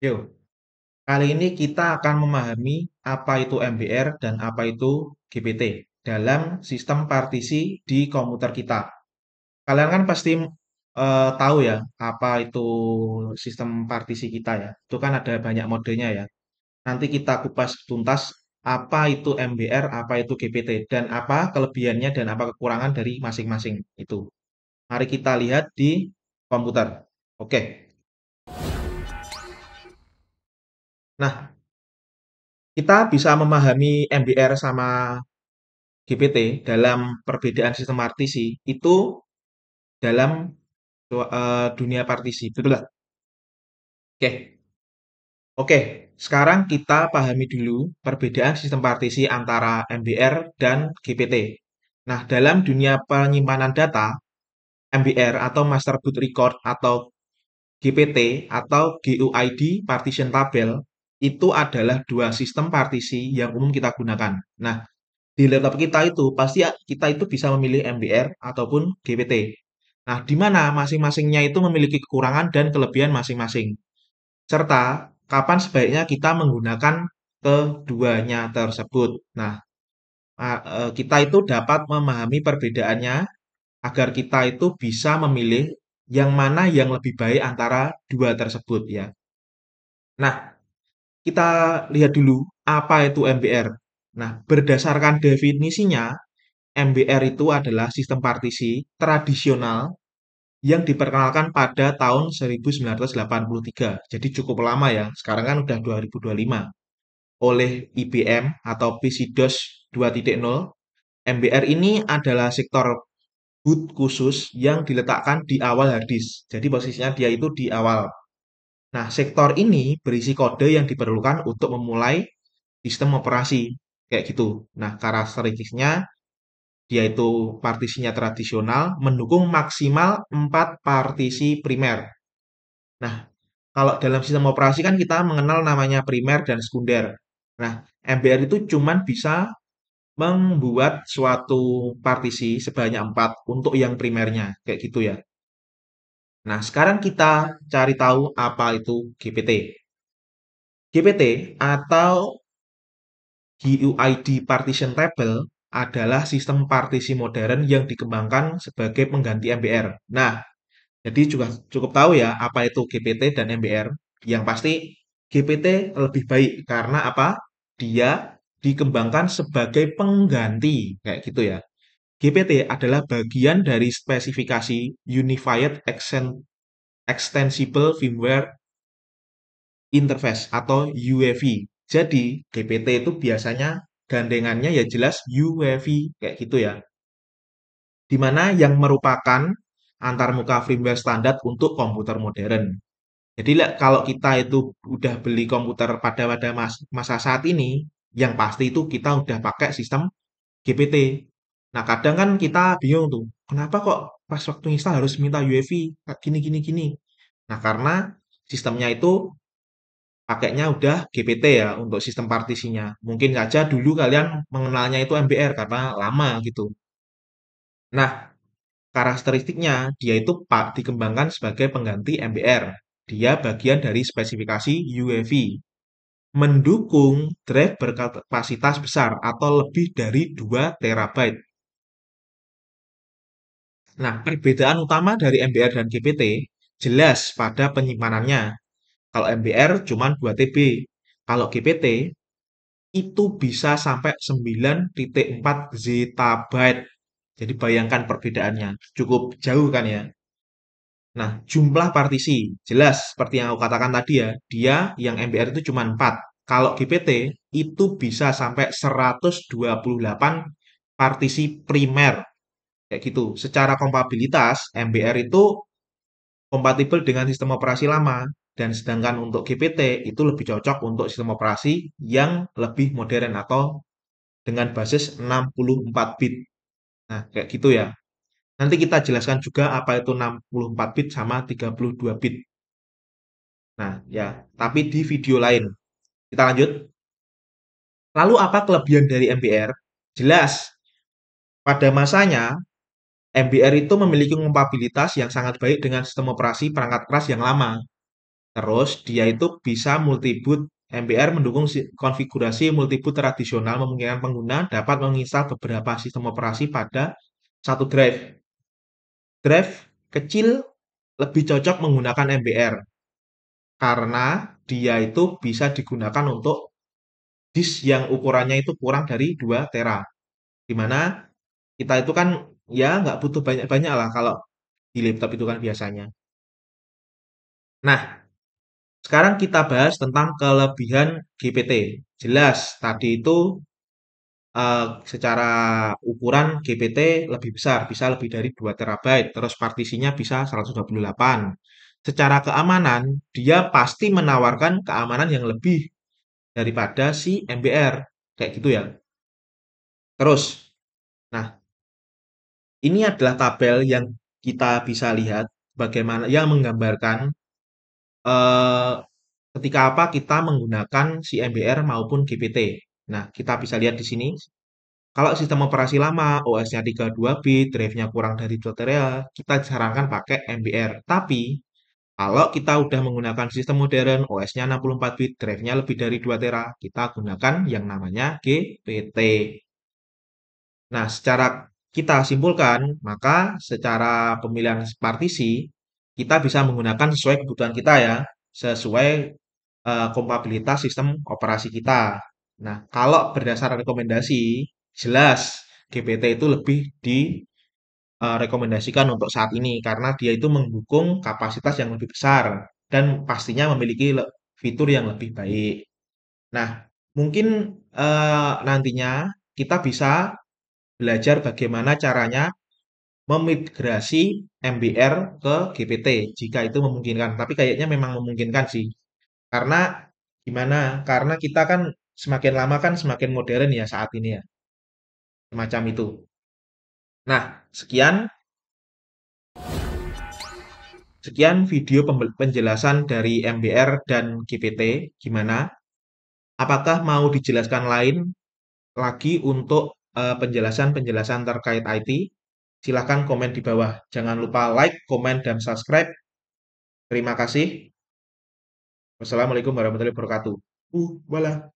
Yuk, kali ini kita akan memahami apa itu MBR dan apa itu GPT dalam sistem partisi di komputer kita. Kalian kan pasti tahu ya apa itu sistem partisi kita ya. Itu kan ada banyak modenya ya. Nanti kita kupas tuntas apa itu MBR, apa itu GPT, dan apa kelebihannya dan apa kekurangan dari masing-masing itu. Mari kita lihat di komputer. Oke. Nah, kita bisa memahami MBR sama GPT dalam perbedaan sistem partisi itu dalam dunia partisi, betul lah. Oke, oke. Sekarang kita pahami dulu perbedaan sistem partisi antara MBR dan GPT. Nah, dalam dunia penyimpanan data, MBR atau Master Boot Record atau GPT atau GUID Partition Table itu adalah dua sistem partisi yang umum kita gunakan. Nah, di laptop kita itu pasti kita itu bisa memilih MBR ataupun GPT. Nah, di mana masing-masingnya itu memiliki kekurangan dan kelebihan masing-masing. Serta kapan sebaiknya kita menggunakan keduanya tersebut. Nah, kita itu dapat memahami perbedaannya agar kita itu bisa memilih yang mana yang lebih baik antara dua tersebut ya. Nah, kita lihat dulu apa itu MBR. Nah, berdasarkan definisinya, MBR itu adalah sistem partisi tradisional yang diperkenalkan pada tahun 1983. Jadi cukup lama ya, sekarang kan udah 2025. Oleh IBM atau PC-DOS 2.0, MBR ini adalah sektor boot khusus yang diletakkan di awal harddisk. Jadi posisinya dia itu di awal. Nah, sektor ini berisi kode yang diperlukan untuk memulai sistem operasi. Kayak gitu. Nah, karakteristiknya dia itu partisinya tradisional, mendukung maksimal 4 partisi primer. Nah, kalau dalam sistem operasi kan kita mengenal namanya primer dan sekunder. Nah, MBR itu cuman bisa membuat suatu partisi sebanyak 4 untuk yang primernya, kayak gitu ya. Nah, sekarang kita cari tahu apa itu GPT. GPT atau GUID Partition Table adalah sistem partisi modern yang dikembangkan sebagai pengganti MBR. Nah, jadi juga cukup tahu ya apa itu GPT dan MBR. Yang pasti GPT lebih baik karena apa? Dia dikembangkan sebagai pengganti kayak gitu ya. GPT adalah bagian dari spesifikasi Unified Extensible Firmware Interface atau UEFI. Jadi GPT itu biasanya gandengannya ya jelas UEFI kayak gitu ya. Di mana yang merupakan antarmuka firmware standar untuk komputer modern. Jadi kalau kita itu udah beli komputer pada masa saat ini, yang pasti itu kita udah pakai sistem GPT. Nah, kadang kan kita bingung tuh, kenapa kok pas waktu install harus minta UEFI gini gini gini. Nah, karena sistemnya itu pakainya udah GPT ya untuk sistem partisinya. Mungkin saja dulu kalian mengenalnya itu MBR karena lama gitu. Nah, karakteristiknya dia itu dikembangkan sebagai pengganti MBR. Dia bagian dari spesifikasi UEFI. Mendukung drive berkapasitas besar atau lebih dari 2 terabyte. Nah, perbedaan utama dari MBR dan GPT jelas pada penyimpanannya. Kalau MBR cuma 2 TB. Kalau GPT itu bisa sampai 9,4 zettabyte. Jadi bayangkan perbedaannya. Cukup jauh kan ya. Nah, jumlah partisi. Jelas, seperti yang aku katakan tadi ya. Dia yang MBR itu cuma 4. Kalau GPT itu bisa sampai 128 partisi primer. Kayak gitu. Secara kompatibilitas, MBR itu kompatibel dengan sistem operasi lama. Dan sedangkan untuk GPT itu lebih cocok untuk sistem operasi yang lebih modern atau dengan basis 64 bit. Nah, kayak gitu ya. Nanti kita jelaskan juga apa itu 64 bit sama 32 bit. Nah, ya, tapi di video lain. Kita lanjut. Lalu apa kelebihan dari MBR? Jelas, pada masanya MBR itu memiliki kompatibilitas yang sangat baik dengan sistem operasi perangkat keras yang lama. Terus dia itu bisa multiboot. MBR mendukung konfigurasi multiboot tradisional, memungkinkan pengguna dapat menginstal beberapa sistem operasi pada satu drive. Drive kecil lebih cocok menggunakan MBR karena dia itu bisa digunakan untuk disk yang ukurannya itu kurang dari 2 tera. Di mana kita itu kan ya nggak butuh banyak-banyak lah kalau di laptop itu kan biasanya. Nah, sekarang kita bahas tentang kelebihan GPT. Jelas, tadi itu secara ukuran GPT lebih besar, bisa lebih dari 2 terabyte, terus partisinya bisa 128. Secara keamanan, dia pasti menawarkan keamanan yang lebih daripada si MBR. Kayak gitu ya. Terus, nah ini adalah tabel yang kita bisa lihat bagaimana yang menggambarkan eh, ketika apa kita menggunakan si MBR maupun GPT. Nah, kita bisa lihat di sini. Kalau sistem operasi lama, OS-nya 32 bit, drive-nya kurang dari 2 TB, kita sarankan pakai MBR. Tapi, kalau kita udah menggunakan sistem modern, OS-nya 64 bit, drive-nya lebih dari 2 TB, kita gunakan yang namanya GPT. Nah, secara kita simpulkan, maka secara pemilihan partisi, kita bisa menggunakan sesuai kebutuhan kita ya, sesuai kompatibilitas sistem operasi kita. Nah, kalau berdasarkan rekomendasi, jelas GPT itu lebih direkomendasikan untuk saat ini karena dia itu mendukung kapasitas yang lebih besar dan pastinya memiliki fitur yang lebih baik. Nah, mungkin nantinya kita bisa belajar bagaimana caranya memigrasi MBR ke GPT jika itu memungkinkan. Tapi kayaknya memang memungkinkan sih. Karena gimana? Karena kita kan semakin lama kan semakin modern ya saat ini ya. Semacam itu. Nah, sekian sekian video penjelasan dari MBR dan GPT. Gimana? Apakah mau dijelaskan lain lagi untuk penjelasan-penjelasan terkait IT? Silahkan komen di bawah. Jangan lupa like, komen, dan subscribe. Terima kasih. Wassalamualaikum warahmatullahi wabarakatuh. Walah.